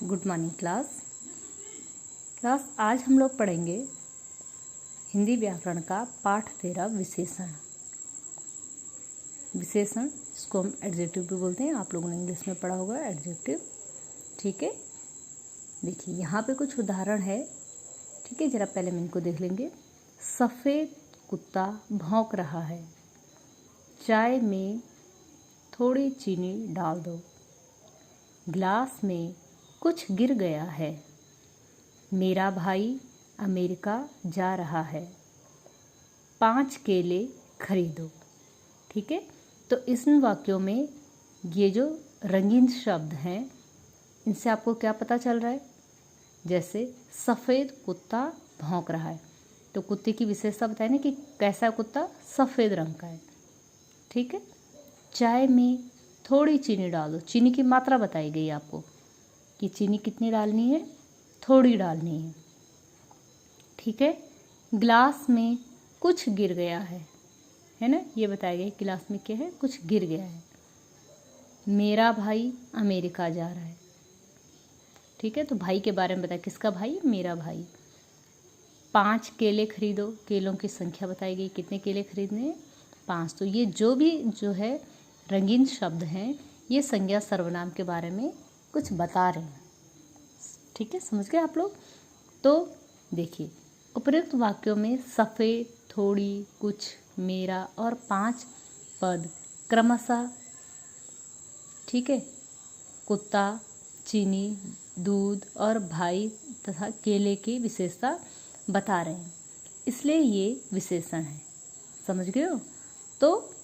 Good morning class आज हम लोग पढ़ेंगे हिंदी व्याकरण का पाठ 13 विशेषण। इसको हम एडजेक्टिव भी बोलते हैं। आप लोगों ने इंग्लिश में पढ़ा होगा एडजेक्टिव। ठीक है, देखिए यहाँ पे कुछ उदाहरण है। ठीक है, जरा पहले हम इनको देख लेंगे। सफ़ेद कुत्ता भौंक रहा है। चाय में थोड़ी चीनी डाल दो। गिलास में कुछ गिर गया है। मेरा भाई अमेरिका जा रहा है। 5 केले खरीदो। ठीक है, तो इन वाक्यों में ये जो रंगीन शब्द हैं इनसे आपको क्या पता चल रहा है? जैसे सफ़ेद कुत्ता भौंक रहा है, तो कुत्ते की विशेषता बताए ना कि कैसा कुत्ता, सफ़ेद रंग का है। ठीक है, चाय में थोड़ी चीनी डाल दो। चीनी की मात्रा बताई गई आपको कि चीनी कितनी डालनी है, थोड़ी डालनी है। ठीक है, गिलास में कुछ गिर गया है ना, ये बताया गया गिलास में क्या है, कुछ गिर गया है। मेरा भाई अमेरिका जा रहा है। ठीक है, तो भाई के बारे में बताया, किसका भाई, मेरा भाई। 5 केले खरीदो, केलों की संख्या बताई गई, कितने केले खरीदने हैं, 5। तो ये जो है रंगीन शब्द हैं, ये संज्ञा सर्वनाम के बारे में कुछ बता रहे हैं। ठीक है, समझ गए आप लोग? तो देखिए, उपयुक्त वाक्यों में सफ़ेद, थोड़ी, कुछ, मेरा और 5 पद क्रमशः, ठीक है, कुत्ता, चीनी, दूध और भाई तथा केले की विशेषता बता रहे हैं, इसलिए ये विशेषण है। समझ गए हो? तो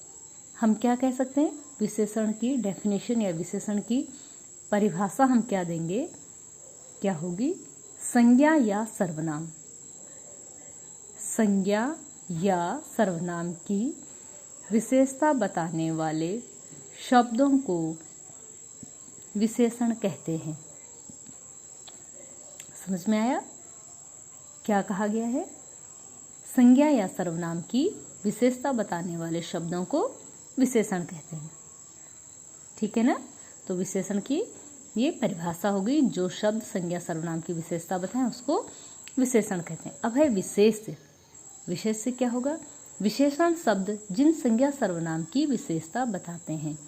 हम क्या कह सकते हैं, विशेषण की डेफिनेशन या विशेषण की परिभाषा हम क्या देंगे, क्या होगी? संज्ञा या सर्वनाम। संज्ञा या सर्वनाम की विशेषता बताने वाले शब्दों को विशेषण कहते हैं। समझ में आया क्या कहा गया है? संज्ञा या सर्वनाम की विशेषता बताने वाले शब्दों को विशेषण कहते हैं। ठीक है ना? तो विशेषण की ये परिभाषा होगी, जो शब्द संज्ञा सर्वनाम की विशेषता बताएं उसको विशेषण कहते हैं। अब है विशेष। विशेष से क्या होगा? विशेषण शब्द जिन संज्ञा सर्वनाम की विशेषता बताते हैं,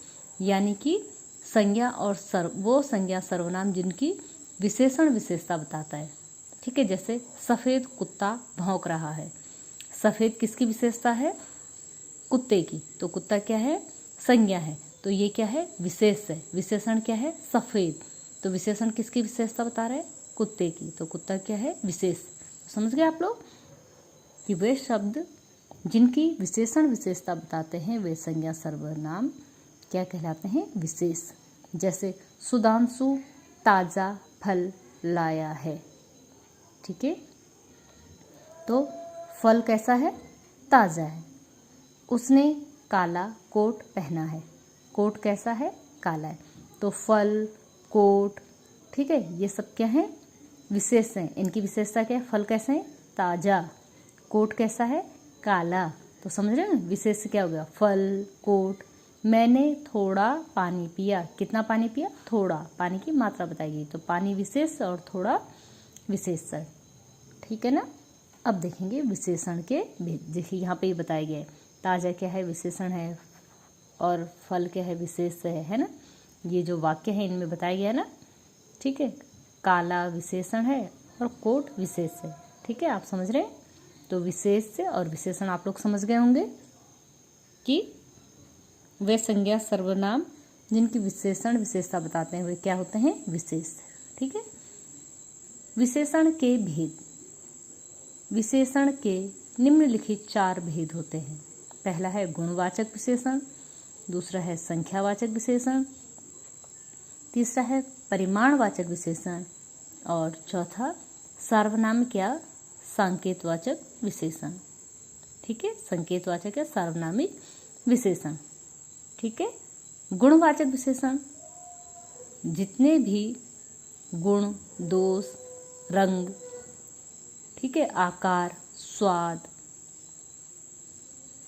यानी कि संज्ञा और वो संज्ञा सर्वनाम जिनकी विशेषण विशेषता बताता है। ठीक है, जैसे सफ़ेद कुत्ता भौंक रहा है। सफ़ेद किसकी विशेषता है? कुत्ते की। तो कुत्ता क्या है? संज्ञा है। तो ये क्या है? विशेष है। विशेषण क्या है? सफ़ेद। तो विशेषण किसकी विशेषता बता रहा है? कुत्ते की। तो कुत्ता क्या है? विशेष। तो समझ गए आप लोग कि वे शब्द जिनकी विशेषण विशेषता बताते हैं वे संज्ञा सर्वनाम क्या कहलाते हैं? विशेष। जैसे सुधांशु ताज़ा फल लाया है। ठीक है, तो फल कैसा है? ताज़ा है। उसने काला कोट पहना है। कोट कैसा है? काला है। तो फल, कोट, ठीक है, ये सब क्या है? विशेष हैं। इनकी विशेषता क्या है? फल कैसे है? ताज़ा। कोट कैसा है? काला। तो समझ रहे हैं विशेष क्या हो गया? फल, कोट। मैंने थोड़ा पानी पिया। कितना पानी पिया? थोड़ा। पानी की मात्रा बताई गई, तो पानी विशेष और थोड़ा विशेष है। ठीक है ना? अब देखेंगे विशेषण के भेद। देखिए यहाँ पे ये बताया गया है, ताज़ा क्या है? विशेषण है, और फल क्या है? विशेष है ना? ये जो वाक्य है इनमें बताया गया है ना। ठीक है, काला विशेषण है और कोट विशेष है। ठीक है, आप समझ रहे हैं? तो विशेष से और विशेषण आप लोग समझ गए होंगे कि वे संज्ञा सर्वनाम जिनकी विशेषण विशेषता बताते हैं वे क्या होते हैं? विशेष। ठीक है, विशेषण के भेद। विशेषण के निम्नलिखित 4 भेद होते हैं। पहला है गुणवाचक विशेषण, दूसरा है संख्यावाचक विशेषण, तीसरा है परिमाणवाचक विशेषण और चौथा सार्वनामिक या संकेतवाचक विशेषण। ठीक है, संकेतवाचक या सार्वनामिक विशेषण। ठीक है, गुणवाचक विशेषण जितने भी गुण, दोष, रंग, ठीक है, आकार, स्वाद,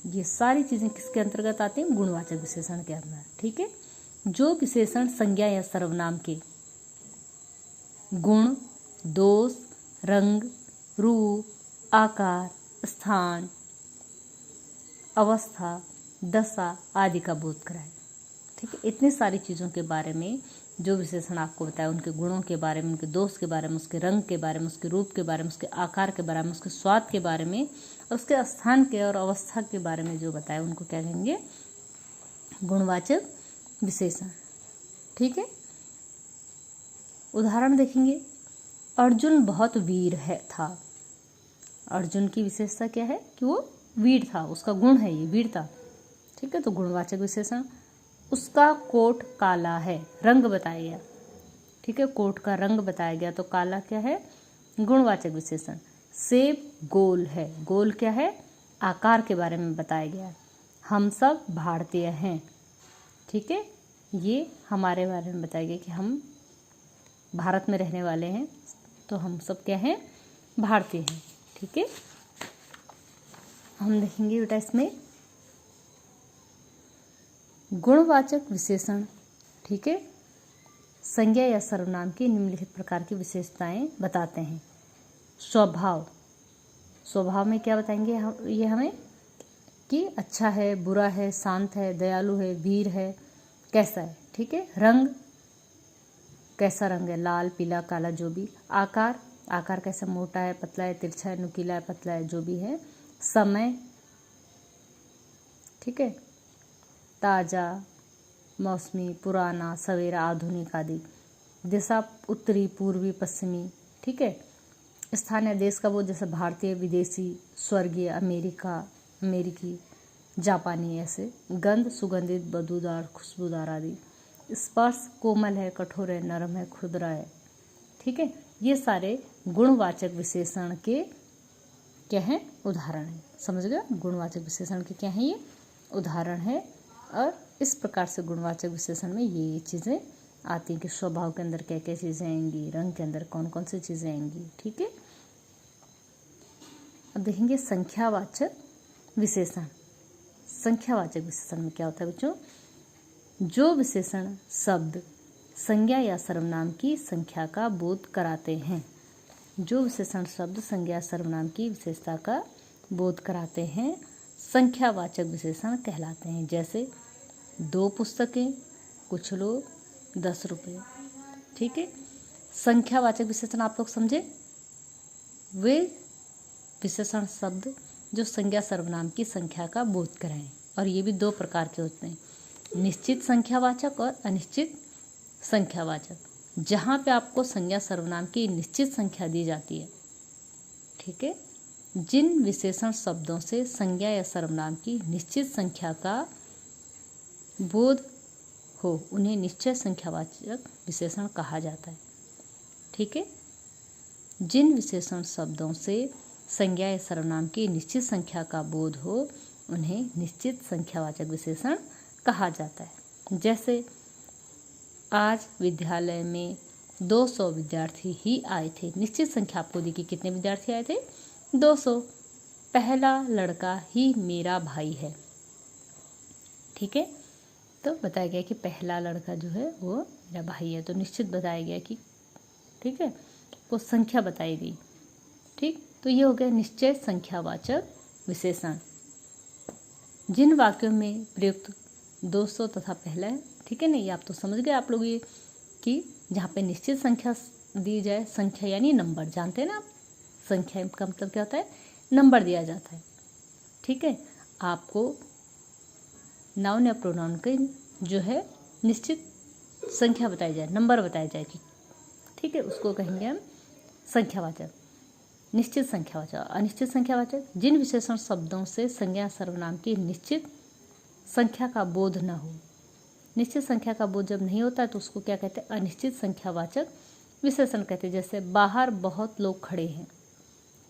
ये सारी चीज़ें किसके अंतर्गत आती हैं? गुणवाचक विशेषण के अंदर। ठीक है, जो विशेषण संज्ञा या सर्वनाम के गुण, दोष, रंग, रूप, आकार, स्थान, अवस्था, दशा आदि का बोध कराए। ठीक है, इतनी सारी चीज़ों के बारे में जो विशेषण आपको बताया, उनके गुणों के बारे में, उनके दोष के बारे में, उसके रंग के बारे में, उसके रूप के बारे में, उसके आकार के बारे में, उसके स्वाद के बारे में, और उसके स्थान के और अवस्था के बारे में जो बताया, उनको क्या कहेंगे? गुणवाचक विशेषण। ठीक है, उदाहरण देखेंगे। अर्जुन बहुत वीर था। अर्जुन की विशेषता क्या है? कि वो वीर था, उसका गुण है ये वीरता। ठीक है, तो गुणवाचक विशेषण। उसका कोट काला है, रंग बताया गया। ठीक है, कोट का रंग बताया गया, तो काला क्या है? गुणवाचक विशेषण। सेब गोल है, गोल क्या है? आकार के बारे में बताया गया। हम सब भारतीय हैं। ठीक है, ये हमारे बारे में बताया गया कि हम भारत में रहने वाले हैं, तो हम सब क्या हैं? भारतीय हैं। ठीक है, हम देखेंगे बेटा इसमें गुणवाचक विशेषण। ठीक है, संज्ञा या सर्वनाम की निम्नलिखित प्रकार की विशेषताएं बताते हैं। स्वभाव, स्वभाव में क्या बताएंगे ये हमें? कि अच्छा है, बुरा है, शांत है, दयालु है, वीर है, कैसा है। ठीक है, रंग, कैसा रंग है? लाल, पीला, काला, जो भी। आकार, आकार कैसा? मोटा है, पतला है, तिरछा है, नुकीला है, पतला है, जो भी है। समय, ठीक है, ताज़ा, मौसमी, पुराना, सवेरा, आधुनिक आदि। दिशा, उत्तरी, पूर्वी, पश्चिमी। ठीक है, स्थान या देश का वो, जैसे भारतीय, विदेशी, स्वर्गीय, अमेरिकी, जापानी, ऐसे। गंध, सुगंधित, बदबूदार, खुशबूदार आदि। स्पर्श, कोमल है, कठोर है, नरम है, खुरदरा है। ठीक है, ये सारे गुणवाचक विशेषण के क्या हैं? उदाहरण हैं। समझ गए? गुणवाचक विशेषण के क्या हैं? ये उदाहरण है। और इस प्रकार से गुणवाचक विशेषण में ये चीज़ें आती हैं कि स्वभाव के अंदर क्या क्या चीज़ें आएंगी, रंग के अंदर कौन कौन सी चीज़ें आएंगी। ठीक है, अब देखेंगे संख्यावाचक विशेषण। संख्यावाचक विशेषण में क्या होता है बच्चों? जो विशेषण शब्द, संज्ञा या सर्वनाम की संख्या का बोध कराते हैं। जो विशेषण शब्द, संज्ञा, सर्वनाम की विशेषता का बोध कराते हैं, संख्यावाचक विशेषण कहलाते हैं। जैसे 2 पुस्तकें, कुछ लोग, 10 रुपये। ठीक है, संख्यावाचक विशेषण आप लोग समझे? वे विशेषण शब्द जो संज्ञा सर्वनाम की संख्या का बोध कराएं। और ये भी 2 प्रकार के होते हैं, निश्चित संख्यावाचक और अनिश्चित संख्यावाचक। जहाँ पे आपको संज्ञा सर्वनाम की निश्चित संख्या दी जाती है। ठीक है, जिन विशेषण शब्दों से संज्ञा या सर्वनाम की निश्चित संख्या का बोध हो, उन्हें निश्चय संख्यावाचक विशेषण कहा जाता है। ठीक है, जिन विशेषण शब्दों से संज्ञा या सर्वनाम की निश्चित संख्या का बोध हो, उन्हें निश्चित संख्यावाचक विशेषण कहा जाता है। जैसे आज विद्यालय में 200 विद्यार्थी ही आए थे। निश्चित संख्या आपको दी कि कितने विद्यार्थी आए थे? 200। पहला लड़का ही मेरा भाई है। ठीक है, तो बताया गया कि पहला लड़का जो है वो मेरा भाई है, तो निश्चित बताया गया कि, ठीक है, वो संख्या बताई गई। ठीक, तो ये हो गया निश्चय संख्यावाचक विशेषण। जिन वाक्यों में प्रयुक्त 200 तथा पहला है, ठीक है ना, ये आप तो समझ गए आप लोग, ये कि जहाँ पे निश्चित संख्या दी जाए, संख्या यानी नंबर, जानते हैं ना आप, संख्या का मतलब क्या होता है? नंबर दिया जाता है। ठीक है, आपको नाउन या प्रोनाउन के जो है निश्चित संख्या बताई जाए, नंबर बताया जाए कि, ठीक है, उसको कहेंगे हम संख्यावाचक। निश्चित संख्यावाचक, अनिश्चित संख्यावाचक, जिन विशेषण शब्दों से संज्ञा सर्वनाम की निश्चित संख्या का बोध न हो। निश्चित संख्या का बोध जब नहीं होता है तो उसको क्या कहते हैं? अनिश्चित संख्यावाचक विशेषण कहते हैं। जैसे बाहर बहुत लोग खड़े हैं,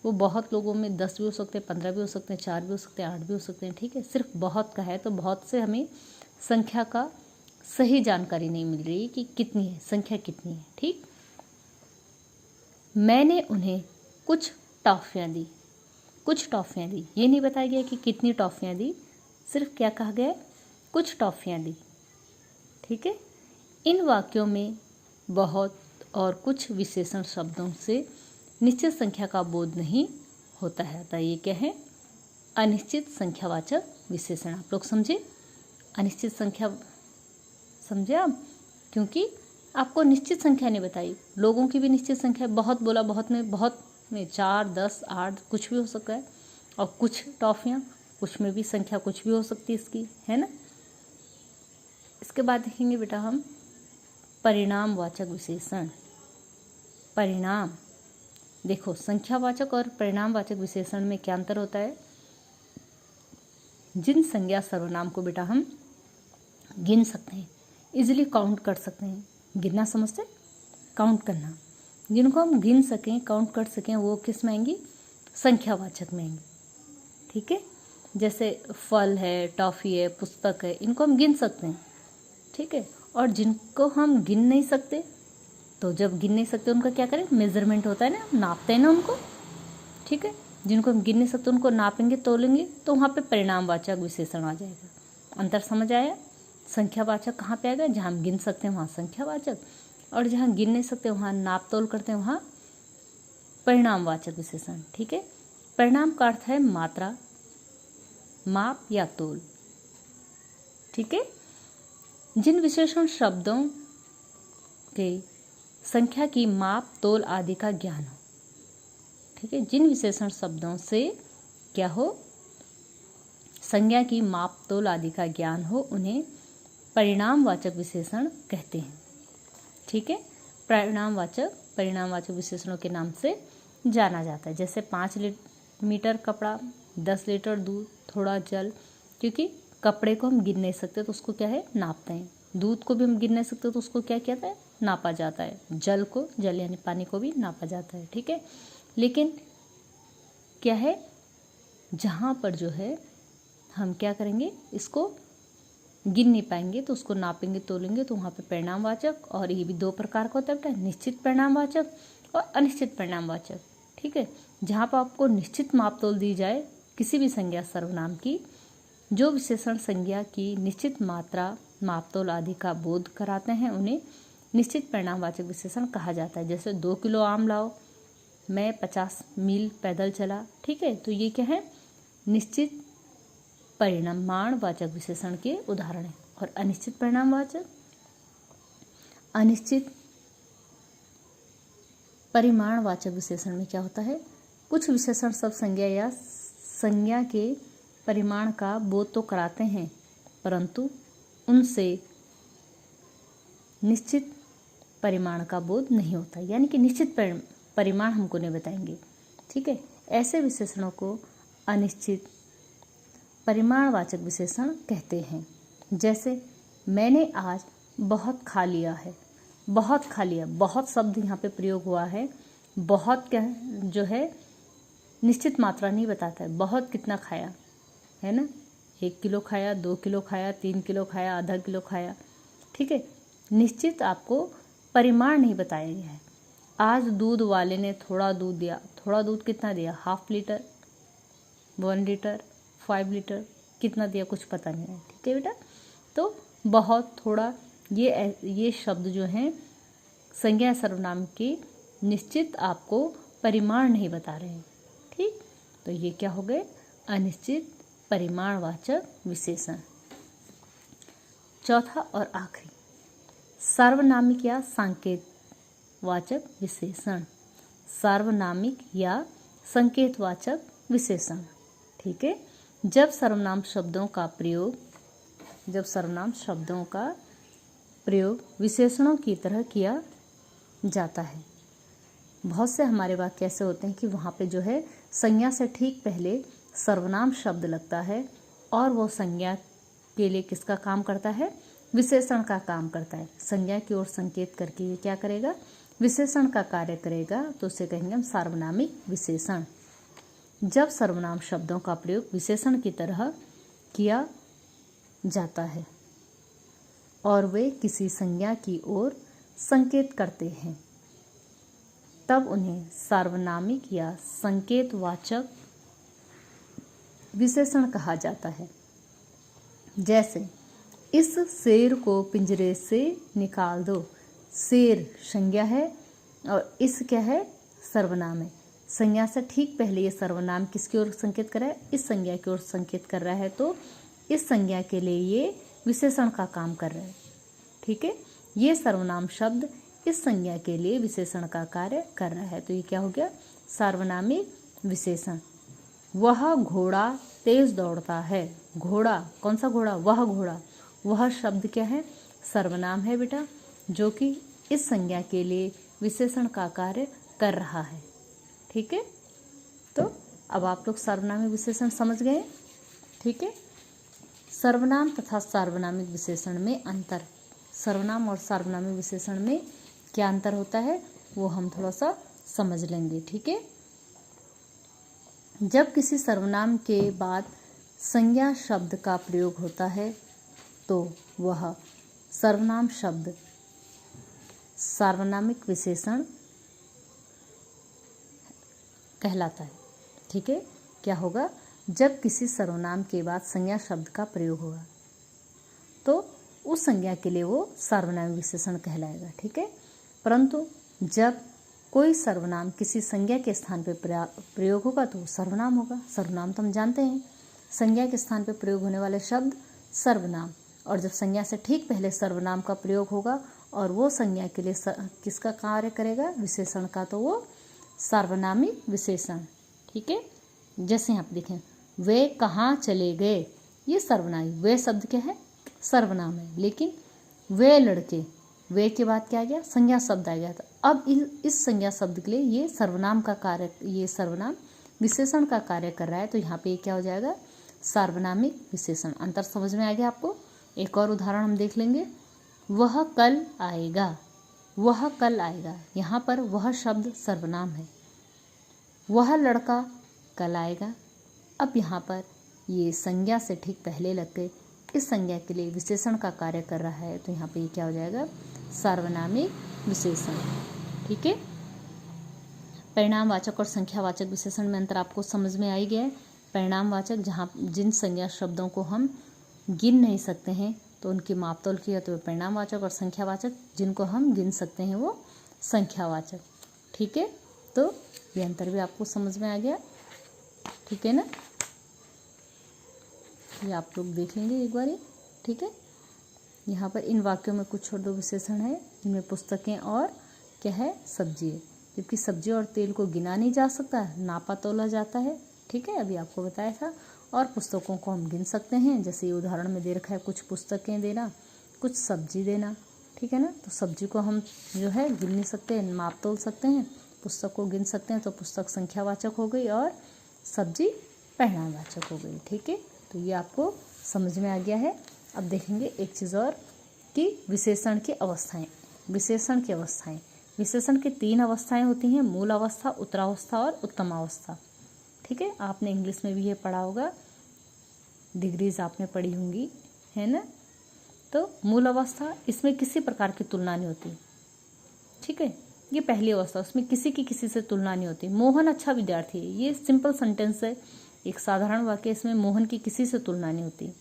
वो बहुत लोगों में 10 भी हो सकते हैं, 15 भी हो सकते हैं, 4 भी हो सकते हैं, 8 भी हो सकते हैं। ठीक है, सिर्फ बहुत का है, तो बहुत से हमें संख्या का सही जानकारी नहीं मिल रही कि कितनी है, संख्या कितनी है। ठीक, मैंने उन्हें कुछ टॉफ़ियाँ दी। कुछ टॉफ़ियाँ दी, ये नहीं बताया गया कि कितनी टॉफ़ियाँ दी, सिर्फ क्या कहा गया? कुछ टॉफ़ियाँ दी। ठीक है, इन वाक्यों में बहुत और कुछ विशेषण शब्दों से निश्चित संख्या का बोध नहीं होता है। अतः ये क्या है? अनिश्चित संख्यावाचक विशेषण। आप लोग समझे? अनिश्चित संख्या समझे आप? क्योंकि आपको निश्चित संख्या नहीं बताई, लोगों की भी निश्चित संख्या, बहुत बोला बहुत में 4, 10, 8 कुछ भी हो सकता है। और कुछ टॉफियाँ, कुछ में भी संख्या कुछ भी हो सकती है इसकी, है ना। इसके बाद देखेंगे बेटा हम परिणामवाचक विशेषण। परिणाम, देखो संख्यावाचक और परिणामवाचक विशेषण में क्या अंतर होता है? जिन संज्ञा सर्वनाम को बेटा हम गिन सकते हैं, इजीली काउंट कर सकते हैं। गिनना समझते? काउंट करना। जिनको हम गिन सकें, काउंट कर सकें, वो किस में आएंगी? संख्यावाचक में आएंगी। ठीक है, जैसे फल है, टॉफ़ी है, पुस्तक है, इनको हम गिन सकते हैं। ठीक है, और जिनको हम गिन नहीं सकते, तो जब गिन नहीं सकते उनका क्या करें? मेजरमेंट होता है ना, नापते हैं ना उनको। ठीक है, जिनको हम गिन नहीं सकते उनको नापेंगे, तोलेंगे, तो वहाँ पे परिणामवाचक विशेषण आ जाएगा। अंतर समझ आया? संख्यावाचक कहाँ पे आएगा? जहाँ हम गिन सकते हैं वहाँ संख्यावाचक, और जहाँ गिन नहीं सकते वहाँ नाप तोल करते हैं वहाँ परिणामवाचक विशेषण। ठीक है, परिणाम का अर्थ है मात्रा, माप या तोल। ठीक है, जिन विशेषण शब्दों के संख्या की माप, तोल आदि का ज्ञान हो। ठीक है, जिन विशेषण शब्दों से क्या हो? संज्ञा की माप, तोल आदि का ज्ञान हो, उन्हें परिणामवाचक विशेषण कहते हैं। ठीक है, परिणामवाचक विशेषणों के नाम से जाना जाता है। जैसे 5 मीटर कपड़ा, 10 लीटर दूध, थोड़ा जल। क्योंकि कपड़े को हम गिन नहीं सकते तो उसको क्या है? नापते हैं। दूध को भी हम गिन नहीं सकते तो उसको क्या कहता है? नापा जाता है। जल यानी पानी को भी नापा जाता है। ठीक है, लेकिन क्या है, जहाँ पर जो है हम क्या करेंगे, इसको गिन नहीं पाएंगे तो उसको नापेंगे, तोलेंगे, तो वहाँ पे परिणामवाचक। और ये भी 2 प्रकार का होता है बेटा, निश्चित परिणामवाचक और अनिश्चित परिणामवाचक। ठीक है, जहाँ पर आपको निश्चित माप तोल दी जाए किसी भी संज्ञा सर्वनाम की, जो विशेषण संज्ञा की निश्चित मात्रा, माप तोल आदि का बोध कराते हैं, उन्हें निश्चित परिणामवाचक विशेषण कहा जाता है। जैसे 2 किलो आम लाओ, मैं 50 मील पैदल चला। ठीक है, तो ये क्या है? निश्चित परिमाणवाचक विशेषण के उदाहरण हैं। और अनिश्चित परिणामवाचक, अनिश्चित परिमाणवाचक विशेषण में क्या होता है? कुछ विशेषण सब संज्ञा या संज्ञा के परिमाण का बोध तो कराते हैं, परंतु उनसे निश्चित परिमाण का बोध नहीं होता, यानी कि निश्चित परिमाण हमको नहीं बताएंगे। ठीक है, ऐसे विशेषणों को अनिश्चित परिमाणवाचक विशेषण कहते हैं। जैसे मैंने आज बहुत खा लिया है। बहुत खा लिया, बहुत शब्द यहाँ पे प्रयोग हुआ है। बहुत क्या जो है निश्चित मात्रा नहीं बताता है। बहुत कितना खाया है ना, 1 किलो खाया, 2 किलो खाया, 3 किलो खाया, आधा किलो खाया। ठीक है, निश्चित आपको परिमाण नहीं बताया गया है। आज दूध वाले ने थोड़ा दूध दिया। थोड़ा दूध कितना दिया? ½ लीटर, 1 लीटर, 5 लीटर, कितना दिया कुछ पता नहीं है। ठीक है बेटा, तो बहुत, थोड़ा, ये शब्द जो हैं संज्ञा सर्वनाम के निश्चित आपको परिमाण नहीं बता रहे हैं। ठीक, तो ये क्या हो गए? अनिश्चित परिमाणवाचक विशेषण। चौथा और आखिरी, सार्वनामिक या संकेतवाचक विशेषण। सार्वनामिक या संकेतवाचक विशेषण। ठीक है, जब सर्वनाम शब्दों का प्रयोग विशेषणों की तरह किया जाता है। बहुत से हमारे वाक्य ऐसे होते हैं कि वहाँ पे जो है संज्ञा से ठीक पहले सर्वनाम शब्द लगता है, और वो संज्ञा के लिए किसका काम करता है? विशेषण का काम करता है। संज्ञा की ओर संकेत करके ये क्या करेगा? विशेषण का कार्य करेगा, तो उसे कहेंगे हम सार्वनामिक विशेषण। जब सर्वनाम शब्दों का प्रयोग विशेषण की तरह किया जाता है और वे किसी संज्ञा की ओर संकेत करते हैं, तब उन्हें सार्वनामिक या संकेतवाचक विशेषण कहा जाता है। जैसे इस शेर को पिंजरे से निकाल दो। शेर संज्ञा है और इस क्या है, सर्वनाम है। संज्ञा से ठीक पहले ये सर्वनाम किसकी ओर संकेत कर रहा है, इस संज्ञा की ओर संकेत कर रहा है, तो इस संज्ञा के लिए ये विशेषण का काम कर रहा है। ठीक है, ये सर्वनाम शब्द इस संज्ञा के लिए विशेषण का कार्य कर रहा है, तो ये क्या हो गया, सार्वनामिक विशेषण। वह घोड़ा तेज दौड़ता है। घोड़ा, कौन सा घोड़ा, वह घोड़ा। वह शब्द क्या है, सर्वनाम है बेटा, जो कि इस संज्ञा के लिए विशेषण का कार्य कर रहा है। ठीक है, तो अब आप लोग सार्वनामिक विशेषण समझ गए। ठीक है, सर्वनाम तथा सार्वनामिक विशेषण में अंतर। सर्वनाम और सार्वनामिक विशेषण में क्या अंतर होता है वो हम थोड़ा सा समझ लेंगे। ठीक है, जब किसी सर्वनाम के बाद संज्ञा शब्द का प्रयोग होता है तो वह सर्वनाम शब्द सार्वनामिक विशेषण कहलाता है। ठीक है, क्या होगा, जब किसी सर्वनाम के बाद संज्ञा शब्द का प्रयोग होगा तो उस संज्ञा के लिए वो सार्वनामिक विशेषण कहलाएगा। ठीक है, परंतु जब कोई सर्वनाम किसी संज्ञा के स्थान पर प्रयोग होगा तो सर्वनाम होगा। सर्वनाम तो हम जानते हैं, संज्ञा के स्थान पर प्रयोग होने वाले शब्द सर्वनाम, और जब संज्ञा से ठीक पहले सर्वनाम का प्रयोग होगा और वो संज्ञा के लिए किसका कार्य करेगा, विशेषण का, तो वो सार्वनामिक विशेषण। ठीक है, जैसे यहाँ पे देखें, वे कहाँ चले गए, ये सर्वनाम, वे शब्द क्या है, सर्वनाम है, लेकिन वे लड़के, वे के बाद क्या आ गया, संज्ञा शब्द आ गया था। अब इस संज्ञा शब्द के लिए ये सर्वनाम का कार्य, ये सर्वनाम विशेषण का कार्य कर रहा है, तो यहाँ पे क्या हो जाएगा, सार्वनामिक विशेषण। अंतर समझ में आ गया आपको। एक और उदाहरण हम देख लेंगे, वह कल आएगा। वह कल आएगा, यहाँ पर वह शब्द सर्वनाम है, वह लड़का कल आएगा। अब यहाँ पर ये संज्ञा से ठीक पहले लग के इस संज्ञा के लिए विशेषण का कार्य कर रहा है, तो यहाँ पे ये क्या हो जाएगा, सार्वनामिक विशेषण। ठीक है, परिणामवाचक और संख्यावाचक विशेषण में अंतर आपको समझ में आ ही गया है। परिणामवाचक जहाँ जिन संज्ञा शब्दों को हम गिन नहीं सकते हैं तो उनकी मापतोल की है तो परिणामवाचक, और संख्यावाचक जिनको हम गिन सकते हैं वो संख्यावाचक। ठीक है, तो ये अंतर भी आपको समझ में आ गया। ठीक है ना, ये आप लोग देख लेंगे एक बार। ठीक है, यहाँ पर इन वाक्यों में कुछ और दो विशेषण है, इनमें पुस्तकें और क्या है, सब्जी है, जबकि सब्जी और तेल को गिना नहीं जा सकता, नापा तोला जाता है। ठीक है, अभी आपको बताया था। और पुस्तकों को हम गिन सकते हैं, जैसे ये उदाहरण में दे रखा है, कुछ पुस्तकें देना, कुछ सब्जी देना। ठीक है ना, तो सब्जी को हम जो है गिन नहीं सकते, माप तोल सकते हैं, पुस्तक को गिन सकते हैं, तो पुस्तक संख्यावाचक हो गई और सब्जी परिणामवाचक हो गई। ठीक है, तो ये आपको समझ में आ गया है। अब देखेंगे एक चीज़ और कि विशेषण की अवस्थाएं। विशेषण की अवस्थाएं, विशेषण की 3 अवस्थाएं होती हैं, मूल अवस्था, उत्तरावस्था और उत्तमावस्था। ठीक है, आपने इंग्लिश में भी ये पढ़ा होगा, डिग्रीज आपने पढ़ी होंगी, है ना। तो मूल अवस्था, इसमें किसी प्रकार की तुलना नहीं होती। ठीक है, ये पहली अवस्था, उसमें किसी की किसी से तुलना नहीं होती। मोहन अच्छा विद्यार्थी है, ये सिंपल सेंटेंस है, एक साधारण वाक्य, इसमें मोहन की किसी से तुलना नहीं होती।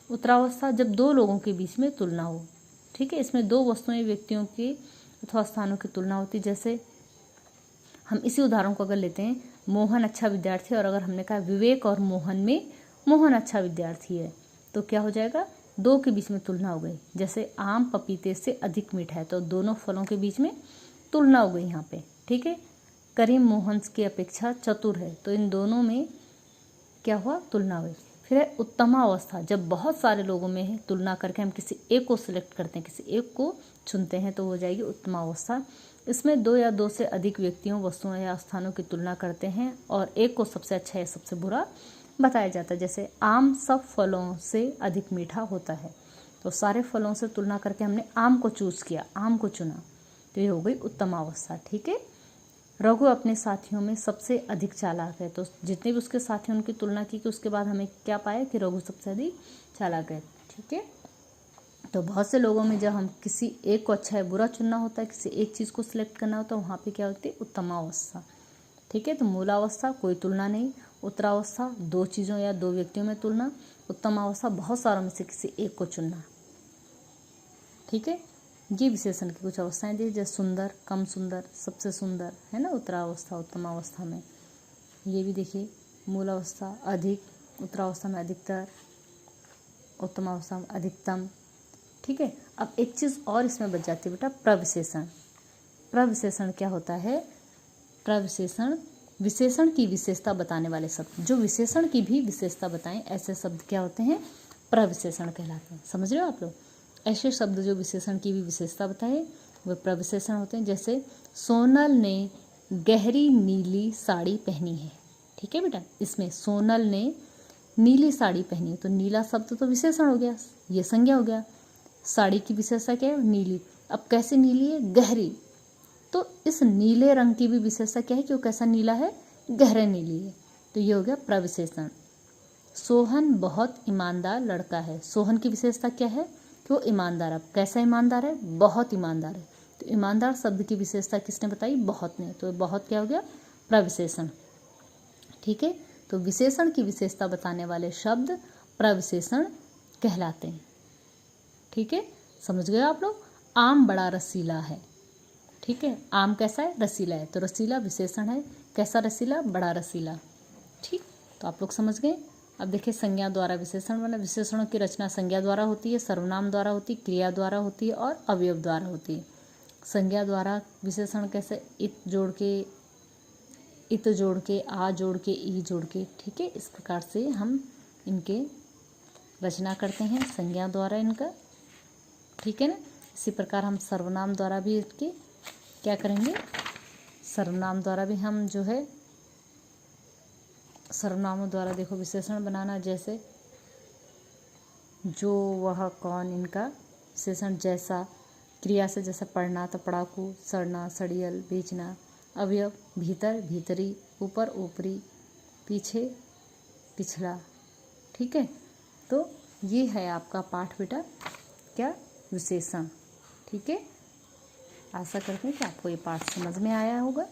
उत्तरावस्था, जब 2 लोगों के बीच में तुलना हो। ठीक है, इसमें 2 वस्तुएं, व्यक्तियों की अथवा स्थानों की तुलना होती। जैसे हम इसी उदाहरण को अगर लेते हैं, मोहन अच्छा विद्यार्थी, और अगर हमने कहा विवेक और मोहन में मोहन अच्छा विद्यार्थी है, तो क्या हो जाएगा, 2 के बीच में तुलना हो गई। जैसे आम पपीते से अधिक मीठा है, तो दोनों फलों के बीच में तुलना हो गई यहाँ पे। ठीक है, करीम मोहन की अपेक्षा चतुर है, तो इन दोनों में क्या हुआ, तुलना हुई। फिर है उत्तमावस्था, जब बहुत सारे लोगों में तुलना करके हम किसी एक को सिलेक्ट करते हैं, किसी एक को चुनते हैं, तो हो जाएगी उत्तमावस्था। इसमें 2 या 2 से अधिक व्यक्तियों, वस्तुओं या स्थानों की तुलना करते हैं और एक को सबसे अच्छा या सबसे बुरा बताया जाता है। जैसे आम सब फलों से अधिक मीठा होता है, तो सारे फलों से तुलना करके हमने आम को चूज़ किया, आम को चुना, तो ये हो गई उत्तमावस्था। ठीक है, रघु अपने साथियों में सबसे अधिक चालाक है, तो जितने भी उसके साथी उनकी तुलना की कि उसके बाद हमें क्या पाया कि रघु सबसे अधिक चालाक है। ठीक है, तो बहुत से लोगों में जब हम किसी एक को अच्छा या बुरा चुनना होता है, किसी एक चीज़ को सिलेक्ट करना होता है, वहाँ पे क्या होती है, उत्तमावस्था। ठीक है, तो मूलावस्था कोई तुलना नहीं, उत्तरावस्था 2 चीज़ों या 2 व्यक्तियों में तुलना, उत्तमावस्था बहुत सारों में से किसी एक को चुनना। ठीक है, ये विशेषण की कुछ अवस्थाएं दी, जैसे सुंदर, कम सुंदर, सबसे सुंदर, है ना, उत्तरावस्था, उत्तमावस्था में। ये भी देखिए, मूलावस्था, अधिक, उत्तरावस्था में अधिकतर, उत्तमावस्था में अधिकतम। ठीक है। अब एक चीज़ और इसमें बच जाती है बेटा, प्रविशेषण। प्रविशेषण क्या होता है? प्रविशेषण विशेषण की विशेषता बताने वाले शब्द, जो विशेषण की भी विशेषता बताएं, ऐसे शब्द क्या होते हैं? प्रविशेषण कहलाते हैं। समझ रहे हो आप लोग? ऐसे शब्द जो विशेषण की भी विशेषता बताए वो प्रविशेषण होते हैं। जैसे सोनल ने गहरी नीली साड़ी पहनी है। ठीक है बेटा, इसमें सोनल ने नीली साड़ी पहनी है, तो नीला शब्द तो विशेषण हो गया, ये संज्ञा हो गया। साड़ी की विशेषता क्या है? नीली। अब कैसे नीली है? गहरी। तो इस नीले रंग की भी विशेषता क्या है कि वो कैसा नीला है? गहरे नीली है। तो ये हो गया प्रविशेषण। सोहन बहुत ईमानदार लड़का है। सोहन की विशेषता क्या है? कि वो ईमानदार है। कैसा ईमानदार है? बहुत ईमानदार है। तो ईमानदार शब्द की विशेषता किसने बताई? बहुत ने। तो बहुत क्या हो गया? प्रविशेषण। ठीक है। तो विशेषण की विशेषता बताने वाले शब्द प्रविशेषण कहलाते हैं। ठीक है, समझ गए आप लोग? आम बड़ा रसीला है। ठीक है, आम कैसा है? रसीला है। तो रसीला विशेषण है। कैसा रसीला? बड़ा रसीला। ठीक, तो आप लोग समझ गए। अब देखिए, संज्ञा द्वारा विशेषण बना। विशेषणों की रचना संज्ञा द्वारा होती है, सर्वनाम द्वारा होती है, क्रिया द्वारा होती है और अवयव द्वारा होती है। संज्ञा द्वारा विशेषण कैसे? इत जोड़ के, आ जोड़ के, ई जोड़ के। ठीक है, इस प्रकार से हम इनके रचना करते हैं संज्ञा द्वारा इनका। ठीक है ना। इसी प्रकार हम सर्वनाम द्वारा भी इसके क्या करेंगे? सर्वनाम द्वारा भी हम जो है, सर्वनामों द्वारा देखो विशेषण बनाना। जैसे जो, वह, कौन, इनका विशेषण। जैसा क्रिया से, जैसे पढ़ना तो पढ़ाकू, सड़ना सड़ियल, बेचना। अवयव भीतर भीतरी, ऊपर ऊपरी, पीछे पिछला। ठीक है, तो ये है आपका पाठ बेटा, क्या? विशेषण। ठीक है, आशा करते हैं कि आपको ये पाठ समझ में आया होगा।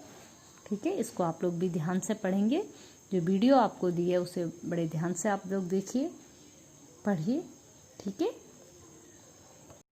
ठीक है, इसको आप लोग भी ध्यान से पढ़ेंगे। जो वीडियो आपको दी है उसे बड़े ध्यान से आप लोग देखिए, पढ़िए। ठीक है।